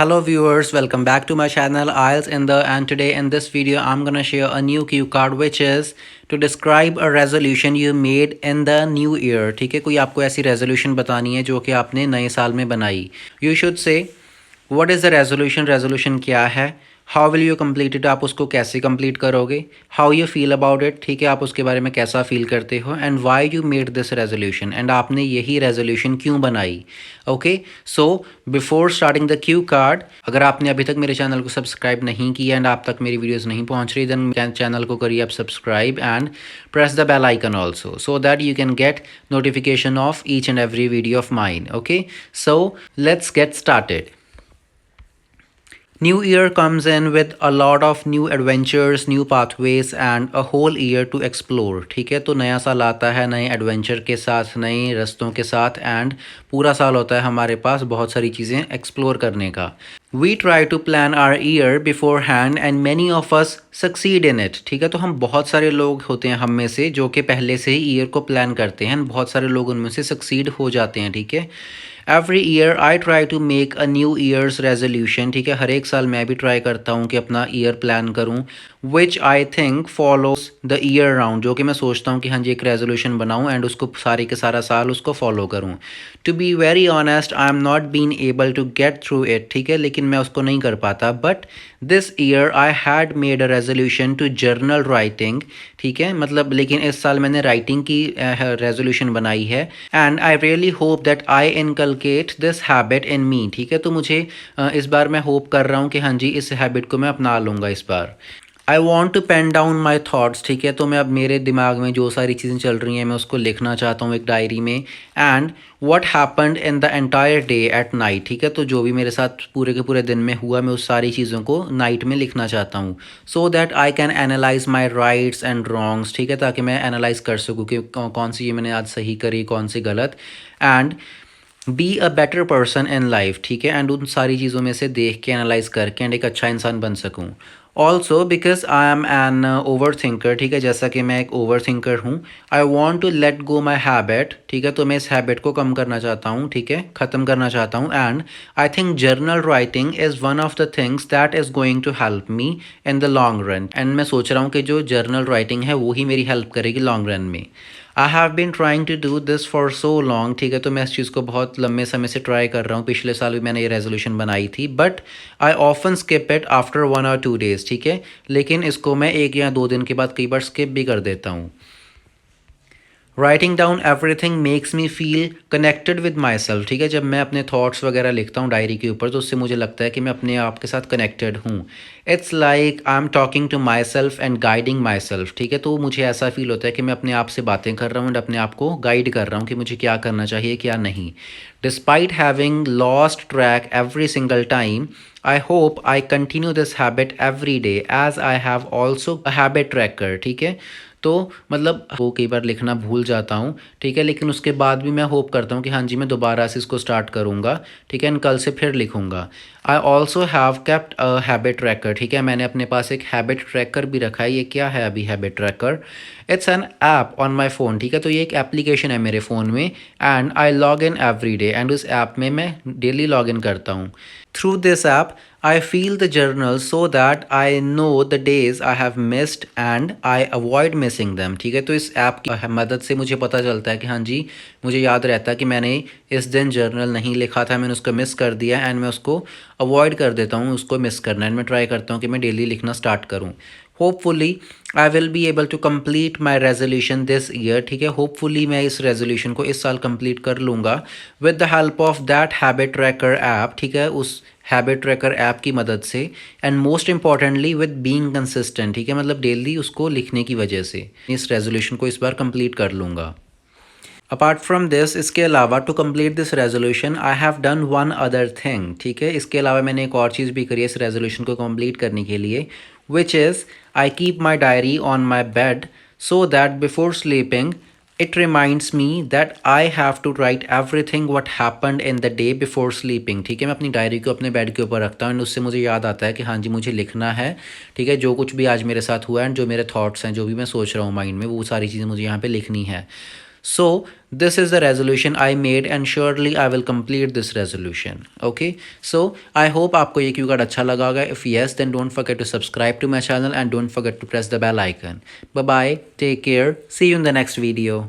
Hello viewers, welcome back to my channel IELTS in the and today in this video I'm gonna share a new cue card which is to describe a resolution you made in the new year. ठीक है, कोई आपको ऐसी resolution बतानी है जो कि आपने नए साल में बनाई. You should say what is the resolution क्या है, how will you complete it, आप उसको कैसे कंप्लीट करोगे, how you feel about it, ठीक है, आप उसके बारे में कैसा फील करते हो, and why you made this resolution, and आपने यही रेजोल्यूशन क्यों बनाई. Okay, so before starting the Q card, अगर आपने अभी तक मेरे चैनल को सब्सक्राइब नहीं किया एंड आप तक मेरी वीडियोस नहीं पहुंच रही, देन चैनल को करिए आप subscribe and press the bell icon also so that you can get notification of each and every video of mine. Okay, so let's get started. New year comes in with a lot of new adventures, new pathways and a whole year to explore. ठीक है, तो नया साल आता है नए adventure के साथ, नए रास्तों के साथ एंड पूरा साल होता है हमारे पास बहुत सारी चीज़ें एक्सप्लोर करने का. We try to plan our year beforehand and many of us succeed in it. ठीक है, तो हम बहुत सारे लोग होते हैं हम में से जो कि पहले से ही ईयर को प्लान करते हैं, बहुत सारे लोग उनमें से सक्सीड हो जाते हैं. ठीक है, every year I try to make a new year's resolution. ठीक है, हर एक साल मैं भी ट्राई करता हूँ कि अपना ईयर प्लान करूँ which I think follows the year round, जो कि मैं सोचता हूँ कि हाँ जी एक रेजोल्यूशन बनाऊँ एंड उसको सारे के सारा साल उसको फॉलो करूँ. To be very honest I am not been able to get through it. ठीक है, लेकिन मैं उसको नहीं कर पाता. But this year I had made a resolution to journal writing. ठीक है, मतलब लेकिन इस साल मैंने राइटिंग की रेजोल्यूशन बनाई है and I really hope that I inculcate this habit in me. ठीक है, तो मुझे इस बार मैं होप कर रहा हूँ कि हाँ जी इस हैबिट को मैं अपना लूँगा इस बार. I want to pen down my thoughts. ठीक है, तो मैं अब मेरे दिमाग में जो सारी चीज़ें चल रही हैं मैं उसको लिखना चाहता हूँ एक डायरी में. And what happened in the entire day at night. ठीक है, तो जो भी मेरे साथ पूरे के पूरे दिन में हुआ मैं उस सारी चीज़ों को नाइट में लिखना चाहता हूँ so that I can analyse my rights and wrongs. ठीक है, ताकि मैं एनालाइज कर सकूँ कि कौन सी ये मैंने आज सही करी कौन सी गलत. And be a better person in life. ठीक है, एंड उन सारी चीज़ों में से देख के एनालाइज करके एंड एक अच्छा इंसान बन सकूँ. Also because I am an overthinker. ठीक है, जैसा कि मैं एक ओवर थिंकर हूँ, I want to let go my habit. ठीक है, तो मैं इस हैबिट को कम करना चाहता हूँ. ठीक है, ख़त्म करना चाहता हूँ. And I think journal writing is one of the things that is going to help me in the long run. एंड मैं सोच रहा हूँ कि जो जर्नल राइटिंग है वो ही मेरी हेल्प करेगी लॉन्ग रन में. I have been trying to do this for so long. ठीक है, तो मैं इस चीज़ को बहुत लंबे समय से ट्राई कर रहा हूँ. पिछले साल भी मैंने ये रेजोल्यूशन बनाई थी but I often skip it after 1 or 2 days. ठीक है, लेकिन इसको मैं 1 या 2 दिन के बाद कई बार स्किप भी कर देता हूँ. Writing down everything makes me feel connected with my self. ठीक है, जब मैं अपने थाट्स वगैरह लिखता हूँ डायरी के ऊपर तो उससे मुझे लगता है कि मैं अपने आप के साथ कनेक्टेड हूँ. It's like I am talking to myself and guiding myself. ठीक है, तो मुझे ऐसा फील होता है कि मैं अपने आप से बातें कर रहा हूँ एंड अपने आप को गाइड कर रहा हूँ कि मुझे क्या करना चाहिए क्या नहीं. Despite having lost track every single time, I hope I continue this habit every day as I have also a habit tracker. ठीक है, तो मतलब वो कई बार लिखना भूल जाता हूँ. ठीक है, लेकिन उसके बाद भी मैं होप करता हूँ कि हाँ जी मैं दोबारा से इसको स्टार्ट करूँगा. ठीक है, एंड कल से फिर लिखूँगा. I also have kept a habit tracker. ठीक है, मैंने अपने पास एक हैबिट ट्रैकर भी रखा है. ये क्या है अभी habit tracker? It's an app on my phone. ठीक है, तो ये एक एप्लीकेशन है मेरे फ़ोन में and I log in every day and उस ऐप में मैं डेली लॉग इन करता हूँ. Through this app I feel the journal so that I know the days I have missed and I avoid missing them. ठीक है, तो इस app की मदद से मुझे पता चलता है कि हाँ जी मुझे याद रहता है कि मैंने इस दिन जर्नल नहीं लिखा था, मैंने उसको मिस कर दिया एंड मैं उसको अवॉइड कर देता हूँ उसको मिस करना एंड मैं ट्राई करता हूँ कि मैं डेली लिखना स्टार्ट करूँ. Hopefully I will be able to complete my resolution this year. ठीक है, होपफुली मैं इस रेजोल्यूशन को इस साल कंप्लीट कर लूँगा with the help of that habit tracker app. ठीक है, उस हैबिट ट्रैकर ऐप की मदद से and most importantly with being consistent. ठीक है, मतलब डेली उसको लिखने की वजह से इस रेजोल्यूशन को इस बार कंप्लीट कर लूँगा. अपार्ट फ्रॉम दिस, इसके अलावा to complete this resolution I have done one other thing. ठीक है, इसके अलावा मैंने एक और चीज़ भी करी है इस रेजोल्यूशन को कंप्लीट करने के लिए which is I keep my diary on my bed so that before sleeping it reminds me that I have to write everything what happened in the day before sleeping. ठीक है, मैं अपनी diary को अपने bed के ऊपर रखता हूँ एंड उससे मुझे याद आता है कि हाँ जी मुझे लिखना है. ठीक है, जो कुछ भी आज मेरे साथ हुआ एंड जो मेरे थॉट्स हैं जो भी मैं सोच रहा हूँ माइंड में वो सारी चीज़ें मुझे यहाँ पे लिखनी है. सो this is the resolution I made and surely I will complete this resolution. Okay, so I hope आपको ये क्यू कार्ड अच्छा लगा होगा. If yes, then don't forget to subscribe to my channel and don't forget to press the bell icon. Bye bye, take care, see you in the next video.